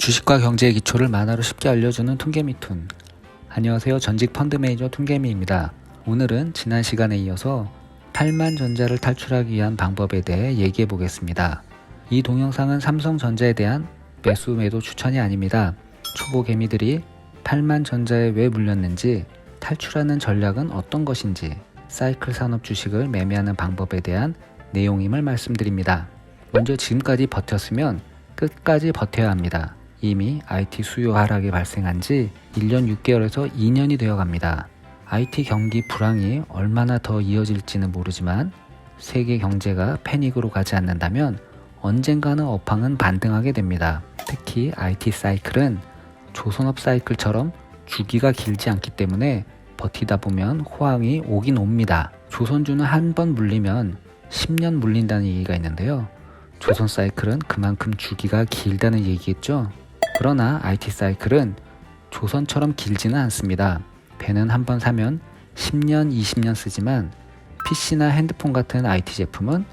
주식과 경제의 기초를 만화로 쉽게 알려주는 툰개미툰. 안녕하세요. 전직 펀드 매니저 툰개미입니다. 오늘은 지난 시간에 이어서 8만전자를 탈출하기 위한 방법에 대해 얘기해 보겠습니다. 이 동영상은 삼성전자에 대한 매수 매도 추천이 아닙니다. 초보 개미들이 8만전자에 왜 물렸는지, 탈출하는 전략은 어떤 것인지, 사이클 산업 주식을 매매하는 방법에 대한 내용임을 말씀드립니다. 먼저 지금까지 버텼으면 끝까지 버텨야 합니다. 이미 IT 수요 하락이 발생한 지 1년 6개월에서 2년이 되어 갑니다. IT 경기 불황이 얼마나 더 이어질지는 모르지만 세계 경제가 패닉으로 가지 않는다면 언젠가는 업황은 반등하게 됩니다. 특히 IT 사이클은 조선업 사이클처럼 주기가 길지 않기 때문에 버티다 보면 호황이 오긴 옵니다. 조선주는 한 번 물리면 10년 물린다는 얘기가 있는데요. 조선 사이클은 그만큼 주기가 길다는 얘기겠죠. 그러나 IT 사이클은 조선처럼 길지는 않습니다. 배는 한 번 사면 10년, 20년 쓰지만 PC나 핸드폰 같은 IT 제품은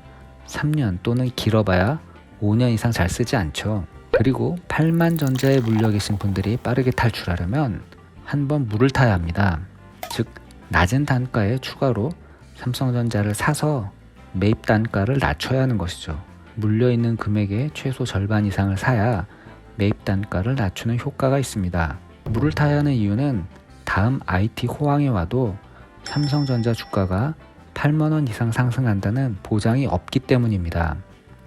3년 또는 길어봐야 5년 이상 잘 쓰지 않죠. 그리고 8만전자에 물려 계신 분들이 빠르게 탈출하려면 한번 물을 타야 합니다. 즉, 낮은 단가에 추가로 삼성전자를 사서 매입 단가를 낮춰야 하는 것이죠. 물려있는 금액의 최소 절반 이상을 사야 매입 단가를 낮추는 효과가 있습니다. 물을 타야 하는 이유는 다음 IT 호황이 와도 삼성전자 주가가 8만원 이상 상승한다는 보장이 없기 때문입니다.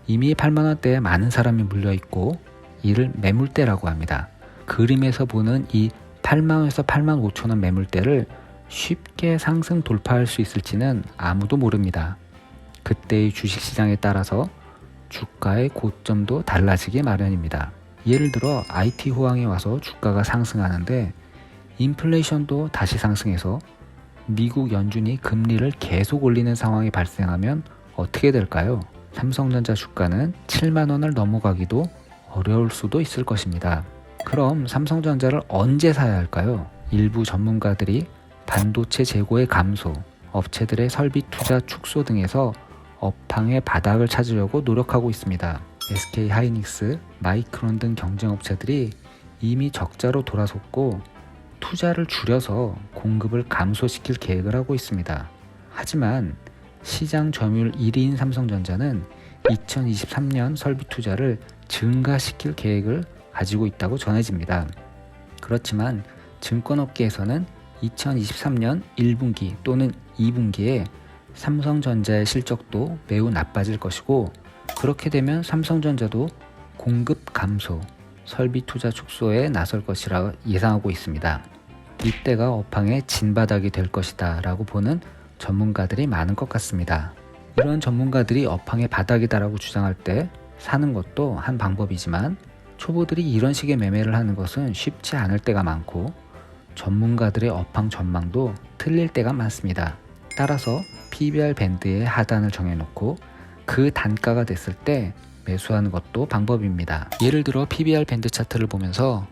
이미 8만원대에 많은 사람이 물려있고 이를 매물대라고 합니다. 그림에서 보는 이 8만원에서 8만 5천원 매물대를 쉽게 상승 돌파할 수 있을지는 아무도 모릅니다. 그때의 주식시장에 따라서 주가의 고점도 달라지기 마련입니다. 예를 들어 IT 호황이 와서 주가가 상승하는데 인플레이션도 다시 상승해서 미국 연준이 금리를 계속 올리는 상황이 발생하면 어떻게 될까요? 삼성전자 주가는 7만원을 넘어가기도 어려울 수도 있을 것입니다. 그럼 삼성전자를 언제 사야 할까요? 일부 전문가들이 반도체 재고의 감소, 업체들의 설비 투자 축소 등에서 업황의 바닥을 찾으려고 노력하고 있습니다. SK 하이닉스, 마이크론 등 경쟁업체들이 이미 적자로 돌아섰고 투자를 줄여서 공급을 감소시킬 계획을 하고 있습니다. 하지만 시장 점유율 1위인 삼성전자는 2023년 설비 투자를 증가시킬 계획을 가지고 있다고 전해집니다. 그렇지만 증권업계에서는 2023년 1분기 또는 2분기에 삼성전자의 실적도 매우 나빠질 것이고, 그렇게 되면 삼성전자도 공급 감소, 설비 투자 축소에 나설 것이라 예상하고 있습니다. 이때가 업황의 진바닥이 될 것이다 라고 보는 전문가들이 많은 것 같습니다. 이런 전문가들이 업황의 바닥이다라고 주장할 때 사는 것도 한 방법이지만 초보들이 이런 식의 매매를 하는 것은 쉽지 않을 때가 많고 전문가들의 업황 전망도 틀릴 때가 많습니다. 따라서 PBR 밴드의 하단을 정해놓고 그 단가가 됐을 때 매수하는 것도 방법입니다. 예를 들어 PBR 밴드 차트를 보면서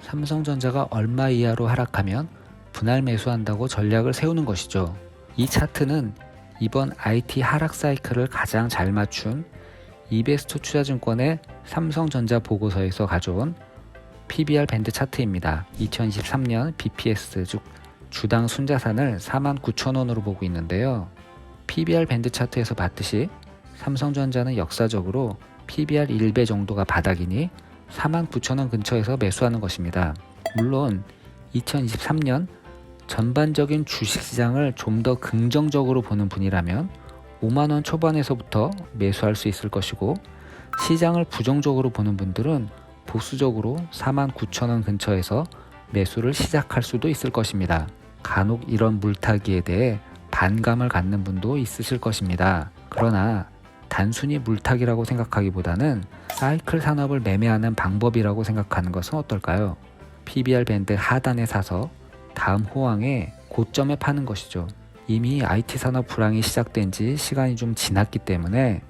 삼성전자가 얼마 이하로 하락하면 분할 매수한다고 전략을 세우는 것이죠. 이 차트는 이번 IT 하락 사이클을 가장 잘 맞춘 이베스트 투자증권의 삼성전자 보고서에서 가져온 PBR 밴드 차트입니다. 2023년 BPS 즉 주당 순자산을 49,000원으로 보고 있는데요. PBR 밴드 차트에서 봤듯이 삼성전자는 역사적으로 PBR 1배 정도가 바닥이니 49,000원 근처에서 매수하는 것입니다. 물론 2023년 전반적인 주식시장을 좀 더 긍정적으로 보는 분이라면 5만원 초반에서부터 매수할 수 있을 것이고, 시장을 부정적으로 보는 분들은 보수적으로 49,000원 근처에서 매수를 시작할 수도 있을 것입니다. 간혹 이런 물타기에 대해 반감을 갖는 분도 있으실 것입니다. 그러나 단순히 물타기라고 생각하기보다는 사이클 산업을 매매하는 방법이라고 생각하는 것은 어떨까요? PBR 밴드 하단에 사서 다음 호황에 고점에 파는 것이죠. 이미 IT 산업 불황이 시작된 지 시간이 좀 지났기 때문에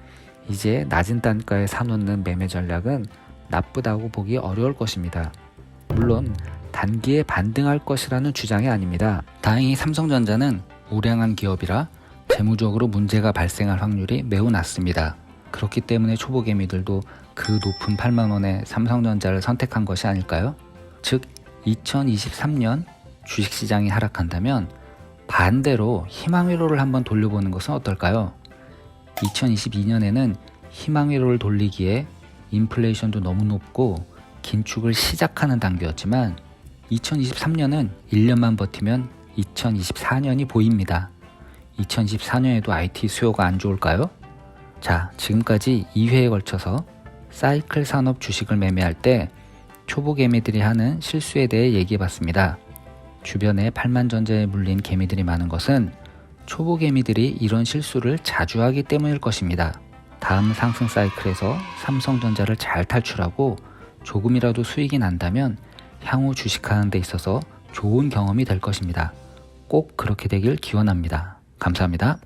이제 낮은 단가에 사놓는 매매 전략은 나쁘다고 보기 어려울 것입니다. 물론 단기에 반등할 것이라는 주장이 아닙니다. 다행히 삼성전자는 우량한 기업이라 재무적으로 문제가 발생할 확률이 매우 낮습니다. 그렇기 때문에 초보 개미들도 그 높은 8만 원의 삼성전자를 선택한 것이 아닐까요? 즉 2023년 주식시장이 하락한다면 반대로 희망회로를 한번 돌려보는 것은 어떨까요? 2022년에는 희망회로를 돌리기에 인플레이션도 너무 높고 긴축을 시작하는 단계였지만 2023년은 1년만 버티면 2024년이 보입니다. 2024년에도 IT 수요가 안 좋을까요? 자, 지금까지 2회에 걸쳐서 사이클 산업 주식을 매매할 때 초보 개미들이 하는 실수에 대해 얘기해봤습니다. 주변에 8만전자에 물린 개미들이 많은 것은 초보 개미들이 이런 실수를 자주 하기 때문일 것입니다. 다음 상승 사이클에서 삼성전자를 잘 탈출하고 조금이라도 수익이 난다면 향후 주식하는 데 있어서 좋은 경험이 될 것입니다. 꼭 그렇게 되길 기원합니다. 감사합니다.